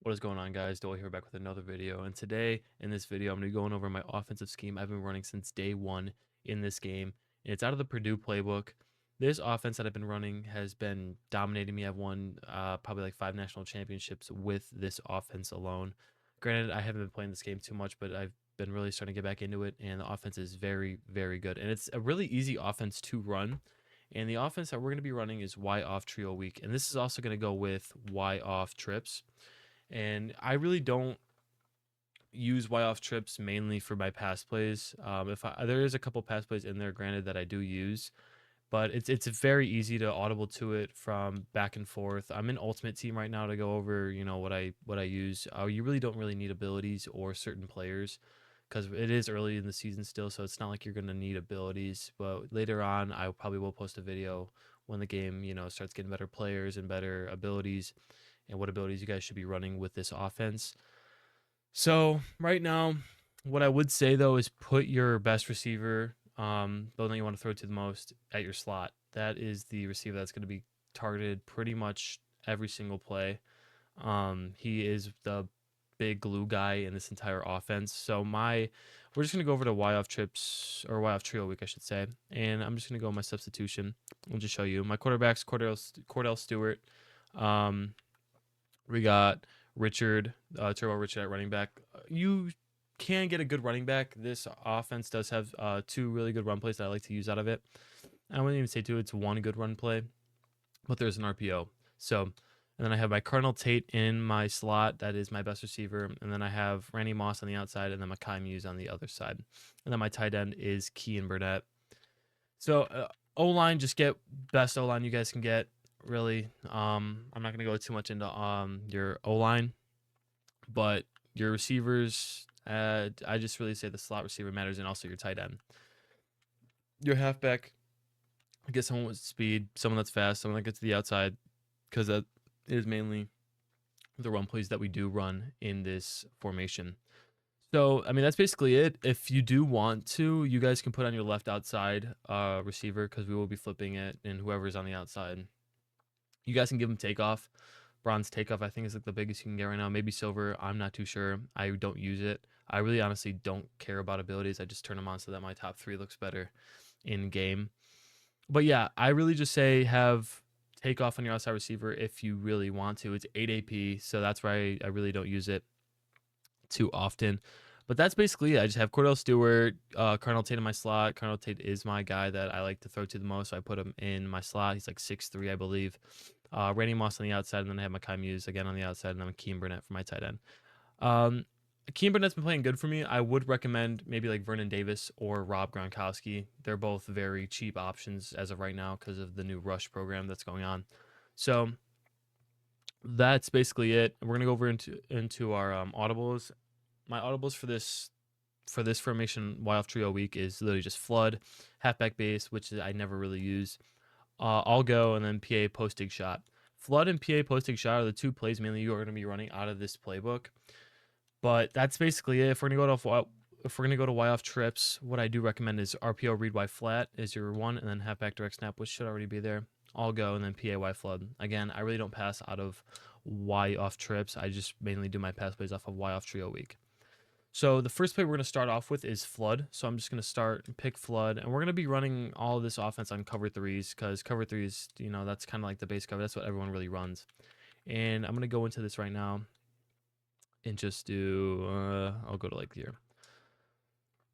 What is going on, guys? Dole here, back with another video. And today, in this video, I'm going to be going over my offensive scheme I've been running since day one in this game. And it's out of the Purdue playbook. This offense that I've been running has been dominating me. I've won probably like 5 national championships with this offense alone. Granted, I haven't been playing this game too much, but I've been really starting to get back into it. And the offense is very, very good. And it's a really easy offense to run. And the offense that we're going to be running is Y off trio week. And this is also going to go with Y off trips. And I really don't use Y off trips mainly for my pass plays. If there is a couple pass plays in there, granted, that I do use, but it's very easy to audible to it from back and forth. I'm in Ultimate Team right now to go over what I use. You really don't really need abilities or certain players because it is early in the season still, so it's not like you're gonna need abilities. But later on, I probably will post a video when the game starts getting better players and better abilities and what abilities you guys should be running with this offense. So right now, what I would say though is put your best receiver, the one that you want to throw to the most, at your slot. That is the receiver that's going to be targeted pretty much every single play. He is the big glue guy in this entire offense. We're just gonna go over to Y off trips or Y off trio week, I should say, and I'm just gonna go with my substitution. I'll just show you my quarterbacks: Cordell Stewart. We got Richard, Turbo Richard at running back. You can get a good running back. This offense does have 2 really good run plays that I like to use out of it. I wouldn't even say 2; it's 1 good run play, but there's an RPO. So, and then I have my Cardinal Tate in my slot. That is my best receiver. And then I have Randy Moss on the outside, and then Makai Muse on the other side. And then my tight end is Kean Burnett. So O-line, just get best O-line you guys can get. Really, I'm not gonna go too much into your O-line, but your receivers, I just really say the slot receiver matters, and also your tight end. Your halfback, get someone with speed, someone that's fast, someone that gets to the outside, because that is mainly the run plays that we do run in this formation. So, I mean, that's basically it. If you do want to, you guys can put on your left outside receiver, because we will be flipping it, and whoever's on the outside, you guys can give him takeoff. Bronze takeoff, I think, is like the biggest you can get right now. Maybe silver. I'm not too sure. I don't use it. I really honestly don't care about abilities. I just turn them on so that my top 3 looks better in game. But yeah, I really just say have takeoff on your outside receiver if you really want to. It's 8 AP, so that's why I really don't use it too often. But that's basically it. I just have Cordell Stewart, Cardinal Tate in my slot. Cardinal Tate is my guy that I like to throw to the most, so I put him in my slot. He's like 6'3", I believe. Randy Moss on the outside, and then I have Makai Muse again on the outside, and then Keem Burnett for my tight end. Keem Burnett's been playing good for me. I would recommend maybe like Vernon Davis or Rob Gronkowski. They're both very cheap options as of right now because of the new rush program that's going on. So that's basically it. We're gonna go over into our audibles. My audibles for this formation Y off trio week is literally just flood, halfback base, which I never really use. I'll go, and then PA posting shot. Flood and PA posting shot are the 2 plays mainly you are going to be running out of this playbook. But that's basically it. If we're gonna go to Y off trips, what I do recommend is RPO read Y flat is your 1, and then halfback direct snap, which should already be there. I'll go, and then PA Y flood. Again, I really don't pass out of Y off trips. I just mainly do my pass plays off of Y off trio week. So the first play we're going to start off with is flood. So I'm just going to start and pick flood, and we're going to be running all of this offense on cover 3s because cover 3s, that's kind of like the base cover. That's what everyone really runs. And I'm going to go into this right now and just do, I'll go to like here.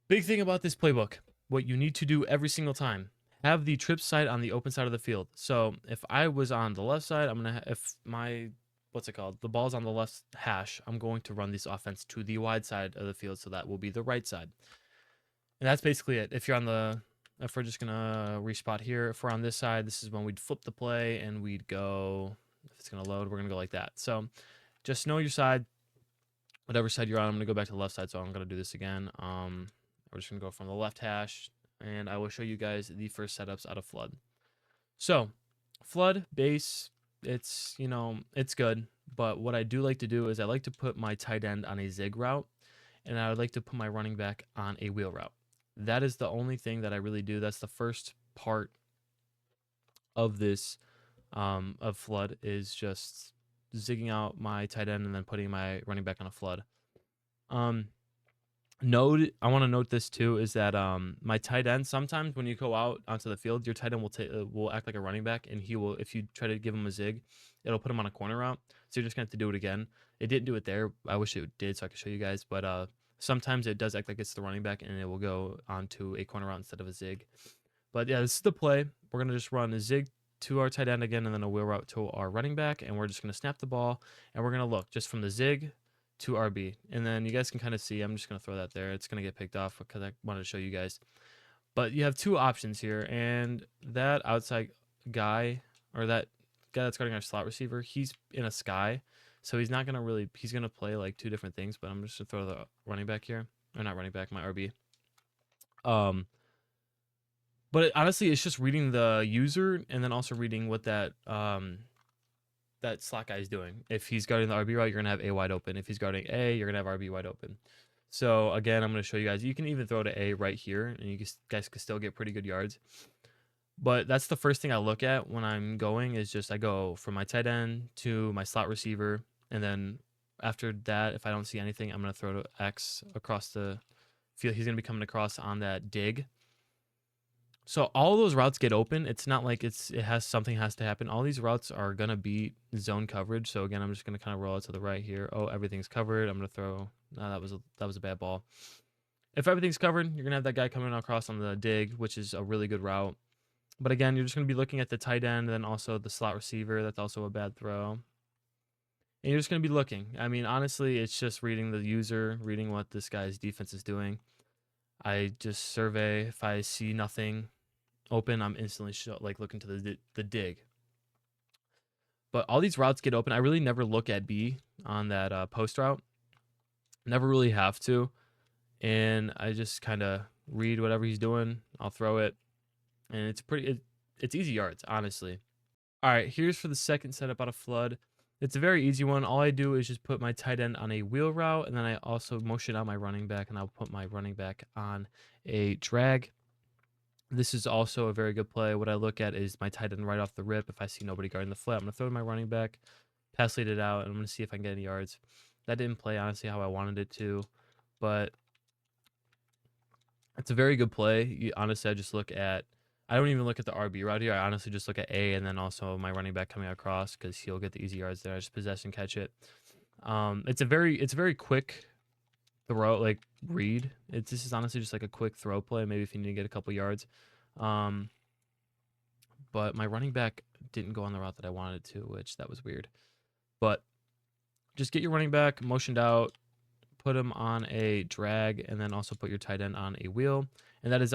Big thing about this playbook, what you need to do every single time, have the trip side on the open side of the field. So if I was on the left side, if my the ball's on the left hash, I'm going to run this offense to the wide side of the field, so that will be the right side. And that's basically it. If we're just gonna respot here, if we're on this side, this is when we'd flip the play and we'd go, if it's gonna load, we're gonna go like that. So just know your side, whatever side you're on. I'm gonna go back to the left side, so I'm gonna do this again. We're just gonna go from the left hash, and I will show you guys the first setups out of flood. So flood base, it's it's good, but what I do like to do is I like to put my tight end on a zig route, and I would like to put my running back on a wheel route. That is the only thing that I really do. That's the first part of this of flood, is just zigging out my tight end and then putting my running back on a flood. Note, I want to note this too, is that my tight end, sometimes when you go out onto the field, your tight end will act like a running back, and he will, if you try to give him a zig, it'll put him on a corner route. So you're just gonna have to do it again. It didn't do it there. I wish it did, so I could show you guys. But sometimes it does act like it's the running back, and it will go onto a corner route instead of a zig. But yeah, this is the play. We're gonna just run a zig to our tight end again, and then a wheel route to our running back, and we're just gonna snap the ball, and we're gonna look just from the zig to RB. And then you guys can kind of see, I'm just going to throw that there. It's going to get picked off because I wanted to show you guys. But you have two options here. And that outside guy, or that guy that's guarding our slot receiver, he's in a sky. So he's not going to really, he's going to play like two different things. But I'm just going to throw the running back here. Or not running back, my RB. But honestly, it's just reading the user and then also reading what that that slot guy is doing. If he's guarding the RB route, you're gonna have A wide open. If he's guarding A, you're gonna have RB wide open. So again, I'm gonna show you guys. You can even throw to A right here, and you guys can still get pretty good yards. But that's the first thing I look at when I'm going, is just I go from my tight end to my slot receiver, and then after that, if I don't see anything, I'm gonna throw to X across the field. He's gonna be coming across on that dig. So all those routes get open. It's not like something has to happen. All these routes are gonna be zone coverage. So again, I'm just gonna kind of roll it to the right here. Oh, everything's covered. I'm gonna throw. No, that was a bad ball. If everything's covered, you're gonna have that guy coming across on the dig, which is a really good route. But again, you're just gonna be looking at the tight end and then also the slot receiver. That's also a bad throw. And you're just gonna be looking. I mean, honestly, it's just reading the user, reading what this guy's defense is doing. I just survey. If I see nothing open, I'm instantly looking to the dig. But all these routes get open. I really never look at B on that post route. Never really have to. And I just kind of read whatever he's doing. I'll throw it. And it's easy yards, honestly. All right, here's for the second setup out of flood. It's a very easy one. All I do is just put my tight end on a wheel route, and then I also motion out my running back, and I'll put my running back on a drag. This is also a very good play. What I look at is my tight end right off the rip. If I see nobody guarding the flat, I'm going to throw to my running back, pass lead it out, and I'm going to see if I can get any yards. That didn't play, honestly, how I wanted it to, but it's a very good play. Honestly, I don't even look at the RB route here. I honestly just look at A and then also my running back coming across because he'll get the easy yards there. I just possess and catch it. It's a very quick throw, like read. This is honestly just like a quick throw play, maybe if you need to get a couple yards. But my running back didn't go on the route that I wanted it to, which that was weird. But just get your running back motioned out, put him on a drag, and then also put your tight end on a wheel. And that's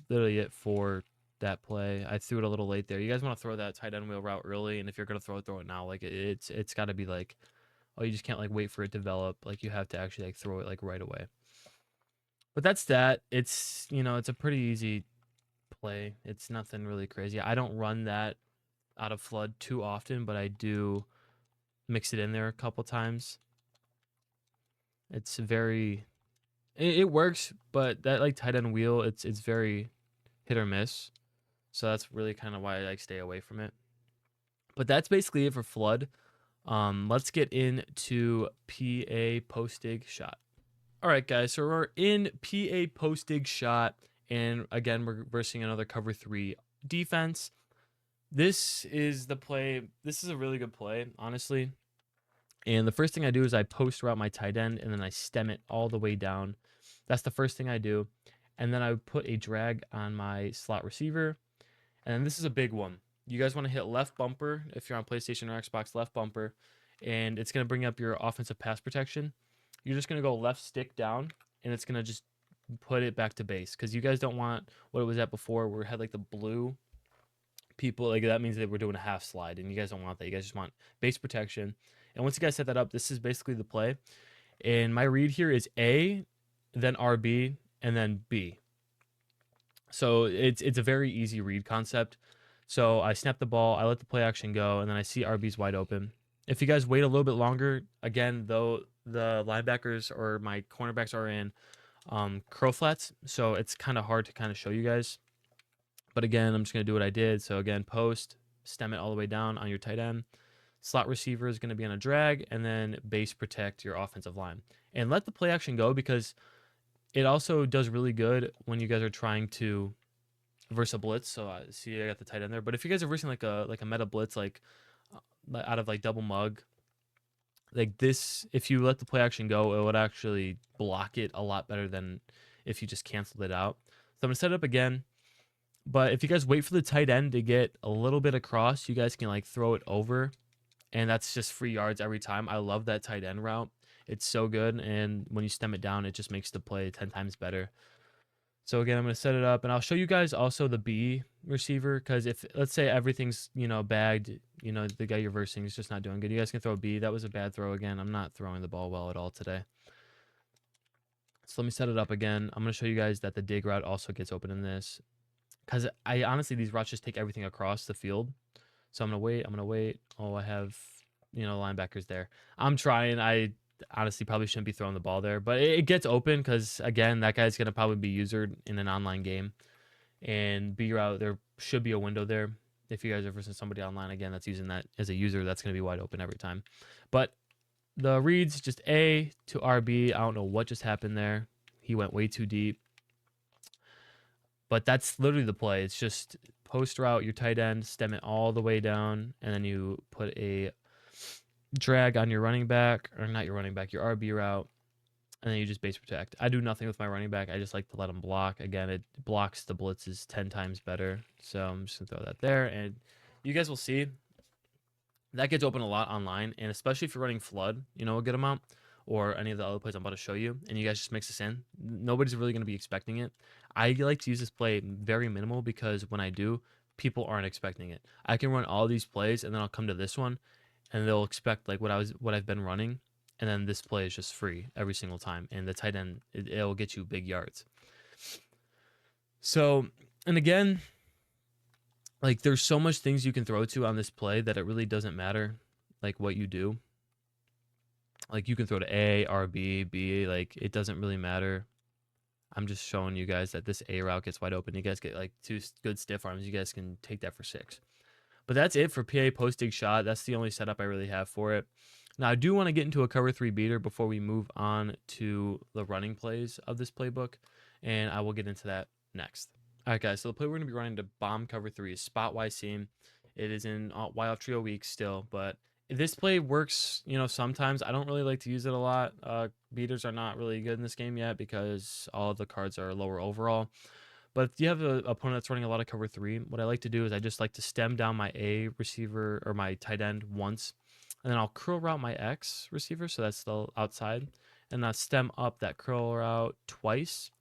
literally it for that play. I threw it a little late there. You guys want to throw that tight end wheel route early, and if you're gonna throw it now. Like it's got to be like, oh, you just can't like wait for it to develop. Like you have to actually like throw it like right away. But that's that. It's it's a pretty easy play. It's nothing really crazy. I don't run that out of flood too often, but I do mix it in there a couple times. It's it works, but that like tight end wheel, it's very hit or miss. So that's really kind of why I like stay away from it. But that's basically it for flood. Let's get into PA post dig shot. All right, guys. So we're in PA post dig shot, and again, we're versing another cover 3 defense. This is the play. This is a really good play, honestly. And the first thing I do is I post route my tight end, and then I stem it all the way down. That's the first thing I do. And then I put a drag on my slot receiver. And this is a big one. You guys want to hit left bumper if you're on PlayStation or Xbox, left bumper. And it's going to bring up your offensive pass protection. You're just going to go left stick down, and it's going to just put it back to base. Because you guys don't want what it was at before where it had like the blue people. Like that means that we're doing a half slide, and you guys don't want that. You guys just want base protection. And once you guys set that up, this is basically the play. And my read here is A, then RB, and then B. So it's a very easy read concept. So I snap the ball, I let the play action go, and then I see RB's wide open. If you guys wait a little bit longer, again, though the linebackers or my cornerbacks are in curl flats, so it's kind of hard to kind of show you guys. But again, I'm just going to do what I did. So again, post, stem it all the way down on your tight end. Slot receiver is going to be on a drag, and then base protect your offensive line. And let the play action go, because it also does really good when you guys are trying to verse a blitz. So see, I got the tight end there. But if you guys are versing like a meta blitz, like out of like double mug, like this, if you let the play action go, it would actually block it a lot better than if you just canceled it out. So I'm gonna set it up again. But if you guys wait for the tight end to get a little bit across, you guys can like throw it over, and that's just free yards every time. I love that tight end route. It's so good, and when you stem it down, it just makes the play 10 times better. So again, I'm going to set it up, and I'll show you guys also the B receiver, because if, let's say everything's, bagged, the guy you're versing is just not doing good, you guys can throw a B. That was a bad throw again. I'm not throwing the ball well at all today. So let me set it up again. I'm going to show you guys that the dig route also gets open in this, because I honestly, these routes just take everything across the field. So I'm going to wait. Oh, I have, linebackers there. I'm trying. I honestly probably shouldn't be throwing the ball there, but it gets open because, again, that guy's going to probably be usered in an online game. And B route, there should be a window there. If you guys are versus somebody online, again, that's using that as a user, that's going to be wide open every time. But the reads, just A to RB. I don't know what just happened there. He went way too deep. But that's literally the play. It's just post route your tight end, stem it all the way down, and then you put a drag on your running back, or not your running back, your RB route, and then you just base protect. I do nothing with my running back. I just like to let him block. Again, it blocks the blitzes 10 times better. So I'm just going to throw that there, and you guys will see that gets open a lot online, and especially if you're running flood, a good amount, or any of the other plays I'm about to show you, and you guys just mix this in. Nobody's really going to be expecting it. I like to use this play very minimal, because when I do, people aren't expecting it. I can run all these plays, and then I'll come to this one, and they'll expect like what I've been running, and then this play is just free every single time. And the tight end, it'll get you big yards. So, and again, like there's so much things you can throw to on this play that it really doesn't matter like what you do. Like you can throw to A, RB, B, like it doesn't really matter. I'm just showing you guys that this A route gets wide open. You guys get like 2 good stiff arms. You guys can take that for 6. But that's it for PA post-dig shot. That's the only setup I really have for it. Now, I do want to get into a cover 3 beater before we move on to the running plays of this playbook, and I will get into that next. All right, guys, so the play we're going to be running to bomb cover 3 is spot-wise seam. It is in Y-off trio week still, but this play works, sometimes. I don't really like to use it a lot. Beaters are not really good in this game yet because all of the cards are lower overall. But if you have an opponent that's running a lot of cover 3, what I like to do is I just like to stem down my A receiver or my tight end once, and then I'll curl route my X receiver, so that's the outside, and I'll stem up that curl route twice,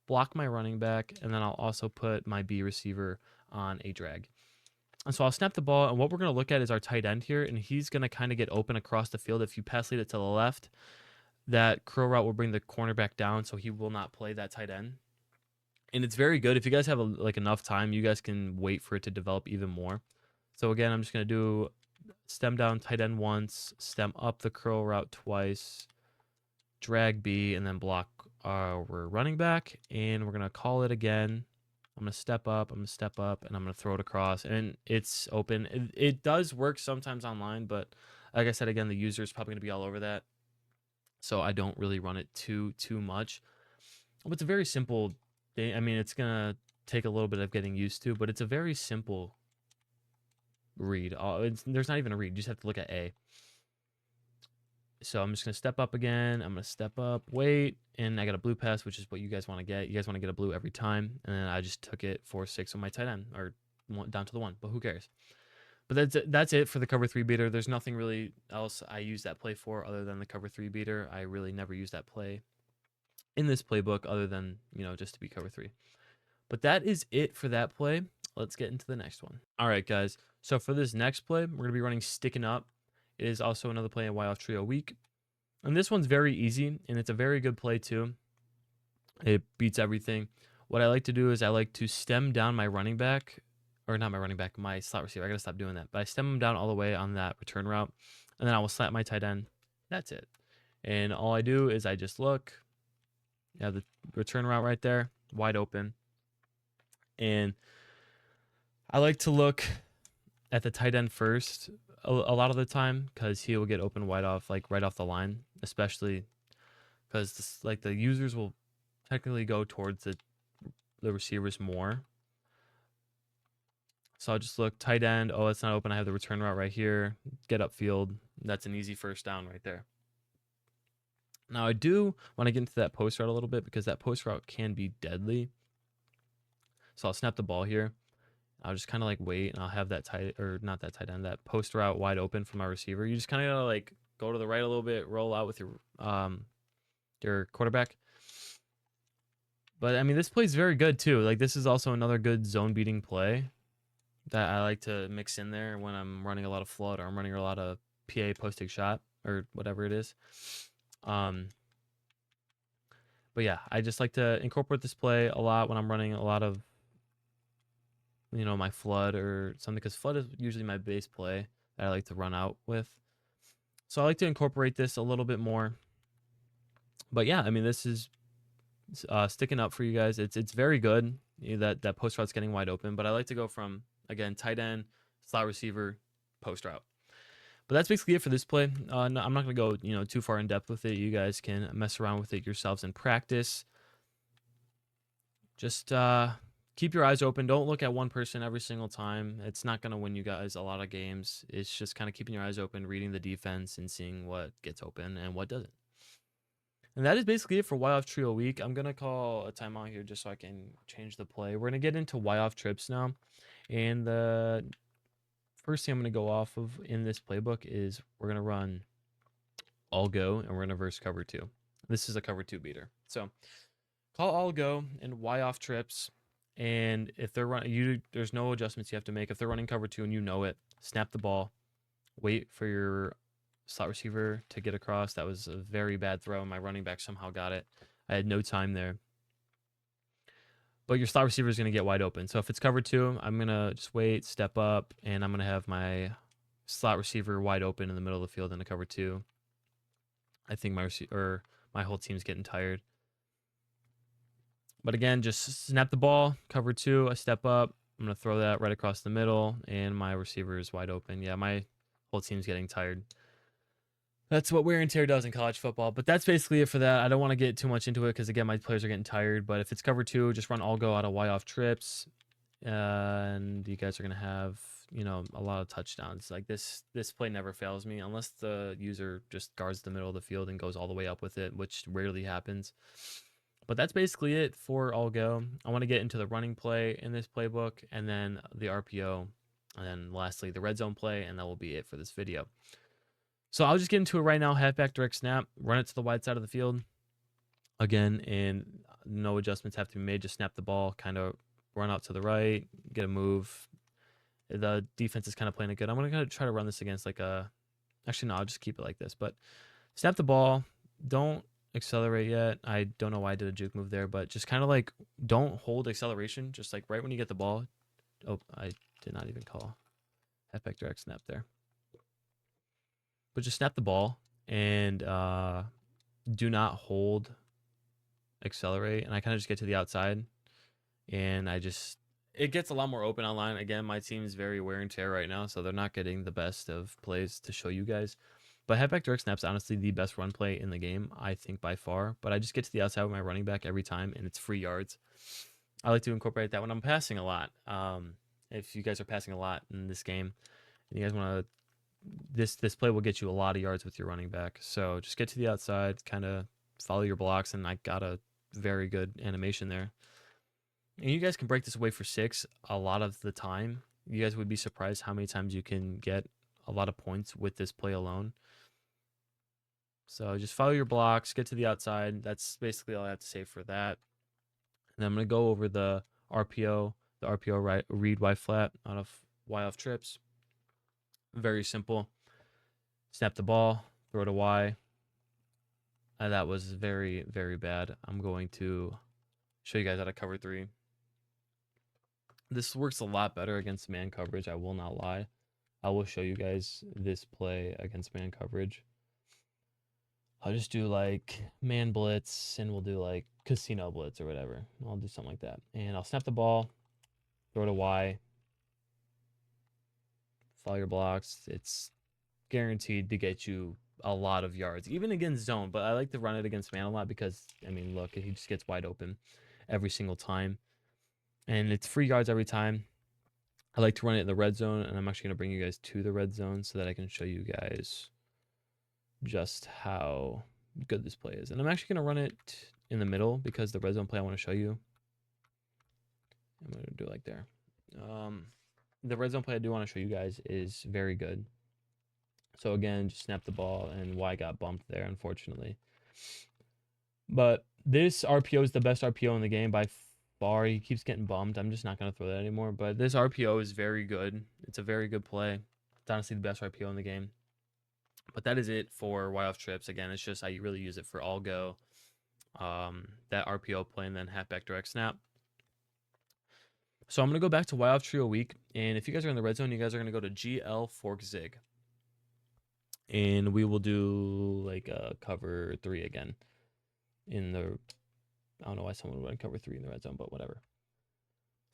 block my running back, and then I'll also put my B receiver on a drag. And so I'll snap the ball, and what we're going to look at is our tight end here, and he's going to kind of get open across the field. If you pass lead it to the left, that curl route will bring the cornerback down, so he will not play that tight end. And it's very good. If you guys have enough time, you guys can wait for it to develop even more. So again, I'm just going to do stem down tight end once, stem up the curl route twice, drag B, and then block our running back. And we're going to call it again. I'm going to step up, and I'm going to throw it across. And it's open. It does work sometimes online, but like I said, again, the user is probably going to be all over that. So I don't really run it too much. But it's a very simple. I mean, it's going to take a little bit of getting used to, but it's a very simple read. There's not even a read. You just have to look at A. So I'm just going to step up again. I'm going to step up, wait, and I got a blue pass, which is what you guys want to get. You guys want to get a blue every time, and then I just took it 4-6 on my tight end, or down to the 1, but who cares? But that's it for the cover 3 beater. There's nothing really else I use that play for other than the cover 3 beater. I really never use that play in this playbook other than, just to be cover 3. But that is it for that play. Let's get into the next one. All right, guys. So for this next play, we're going to be running sticking up. It is also another play in Y-off trio week. And this one's very easy, and it's a very good play too. It beats everything. What I like to do is I like to stem down my running back, or not my running back, my slot receiver. I got to stop doing that. But I stem him down all the way on that return route, and then I will slap my tight end. That's it. And all I do is I just look. You have the return route right there, wide open. And I like to look at the tight end first. a lot of the time because he will get open wide off, like right off the line, especially because like the users will technically go towards the receivers more. So I'll just look tight end. Oh, it's not open. I have the return route right here. Get upfield. That's an easy first down right there. Now I do want to get into that post route a little bit because that post route can be deadly. So I'll snap the ball here. I'll just kind of like wait, and I'll have that not that tight end, that post route wide open for my receiver. You just kind of gotta like go to the right a little bit, roll out with your quarterback. But I mean, this play is very good too. Like this is also another good zone beating play that I like to mix in there when I'm running a lot of flood or I'm running a lot of PA posting shot or whatever it is. But yeah, I just like to incorporate this play a lot when I'm running a lot of, you know, my flood or something, because flood is usually my base play that I like to run out with. So I like to incorporate this a little bit more. But yeah, I mean, this is sticking up for you guys. It's very good. You know, that post route's getting wide open, but I like to go from, again, tight end, slot receiver, post route. But that's basically it for this play. No, I'm not gonna go too far in depth with it. You guys can mess around with it yourselves in practice. Just keep your eyes open. Don't look at one person every single time. It's not gonna win you guys a lot of games. It's just kind of keeping your eyes open, reading the defense, and seeing what gets open and what doesn't. And that is basically it for Y off trio week. I'm gonna call a timeout here just so I can change the play. We're gonna get into Y off trips now, and the first thing I'm gonna go off of in this playbook is we're gonna run all go, and we're gonna verse cover 2. This is a cover 2 beater. So call all go and Y off trips, and if they're running, there's no adjustments you have to make. If they're running cover 2 and you know it, snap the ball, wait for your slot receiver to get across. That was a very bad throw. My running back somehow got it. I had no time there. But your slot receiver is going to get wide open. So if it's cover 2, I'm going to just wait, step up, and I'm going to have my slot receiver wide open in the middle of the field in the cover 2. I think my whole team's getting tired. But again, just snap the ball, cover 2, I step up. I'm going to throw that right across the middle, and my receiver is wide open. Yeah, my whole team's getting tired. That's what wear and tear does in college football. But that's basically it for that. I don't want to get too much into it because, again, my players are getting tired. But if it's cover 2, just run all go out of Y off trips. And you guys are going to have, a lot of touchdowns. Like this play never fails me unless the user just guards the middle of the field and goes all the way up with it, which rarely happens. But that's basically it for all go. I want to get into the running play in this playbook, and then the RPO, and then lastly the red zone play, and that will be it for this video. So I'll just get into it right now. Halfback direct snap, run it to the wide side of the field again, and no adjustments have to be made. Just snap the ball, kind of run out to the right, get a move. The defense is kind of playing it good. I'm going to try to run this against actually no, I'll just keep it like this. But snap the ball, don't accelerate yet. I don't know why I did a juke move there, but just kind of like don't hold acceleration. Just like right when you get the ball. Oh, I did not even call halfback direct snap there. But just snap the ball and do not hold accelerate. And I kind of just get to the outside, and it gets a lot more open online. Again, my team is very wear and tear right now, so they're not getting the best of plays to show you guys. But halfback direct snap's honestly the best run play in the game, I think, by far. But I just get to the outside with my running back every time, and it's free yards. I like to incorporate that when I'm passing a lot. If you guys are passing a lot in this game, and you guys want to, this play will get you a lot of yards with your running back. So just get to the outside, kind of follow your blocks, and I got a very good animation there. And you guys can break this away for 6 a lot of the time. You guys would be surprised how many times you can get a lot of points with this play alone. So just follow your blocks, get to the outside. That's basically all I have to say for that. And I'm going to go over the RPO read Y flat out of Y off trips. Very simple. Snap the ball, throw to Y. That was very, very bad. I'm going to show you guys how to cover 3. This works a lot better against man coverage, I will not lie. I will show you guys this play against man coverage. I'll just do like man blitz, and we'll do like casino blitz or whatever. I'll do something like that. And I'll snap the ball, throw to Y, follow your blocks. It's guaranteed to get you a lot of yards, even against zone. But I like to run it against man a lot because, I mean, look, he just gets wide open every single time. And it's free yards every time. I like to run it in the red zone, and I'm actually going to bring you guys to the red zone so that I can show you guys just how good this play is. And I'm actually going to run it in the middle because the red zone play I want to show you, I'm going to do it like there. The red zone play I do want to show you guys is very good. So again, just snap the ball, and Y got bumped there, unfortunately. But this RPO is the best RPO in the game by far. He keeps getting bumped. I'm just not going to throw that anymore. But this RPO is very good. It's a very good play. It's honestly the best RPO in the game. But that is it for Y off trips. Again, it's just I really use it for all go. That RPO play and then halfback direct snap. So I'm going to go back to Y off trio week. And if you guys are in the red zone, you guys are going to go to GL fork zig. And we will do like a cover 3 again in the, I don't know why someone would run cover 3 in the red zone, but whatever.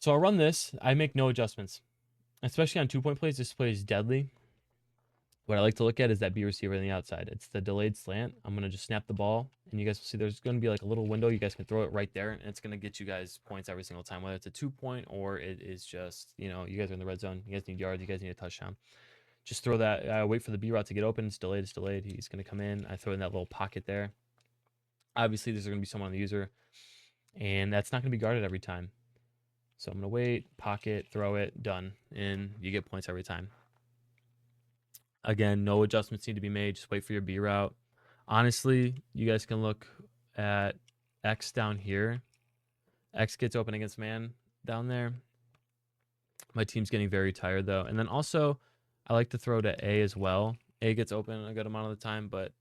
So I'll run this. I make no adjustments, especially on 2-point plays. This play is deadly. What I like to look at is that B receiver on the outside. It's the delayed slant. I'm going to just snap the ball, and you guys will see there's going to be like a little window. You guys can throw it right there, and it's going to get you guys points every single time, whether it's a 2-point or it is just, you know, you guys are in the red zone. You guys need yards. You guys need a touchdown. Just throw that, wait for the B route to get open. It's delayed. It's delayed. He's going to come in. I throw in that little pocket there. Obviously, there's going to be someone on the user, and that's not going to be guarded every time. So I'm going to wait, pocket, throw it, done, and you get points every time. Again, no adjustments need to be made. Just wait for your B route. Honestly, you guys can look at X down here. X gets open against man down there. My team's getting very tired, though. And then also, I like to throw to A as well. A gets open a good amount of the time, but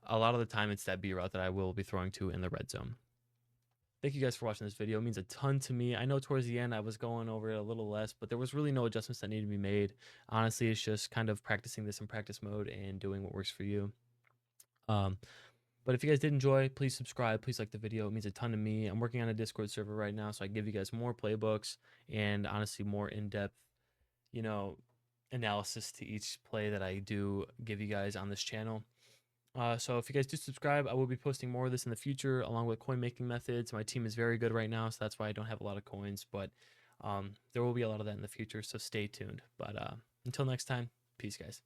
a lot of the time, it's that B route that I will be throwing to in the red zone. Thank you guys for watching this video. It means a ton to me. I know towards the end I was going over it a little less, but there was really no adjustments that needed to be made. Honestly, it's just kind of practicing this in practice mode and doing what works for you. But if you guys did enjoy, please subscribe. Please like the video. It means a ton to me. I'm working on a Discord server right now, so I give you guys more playbooks and honestly more in-depth, you know, analysis to each play that I do give you guys on this channel. So if you guys do subscribe, I will be posting more of this in the future along with coin making methods. My team is very good right now, so that's why I don't have a lot of coins, but there will be a lot of that in the future, so stay tuned. But until next time, peace, guys.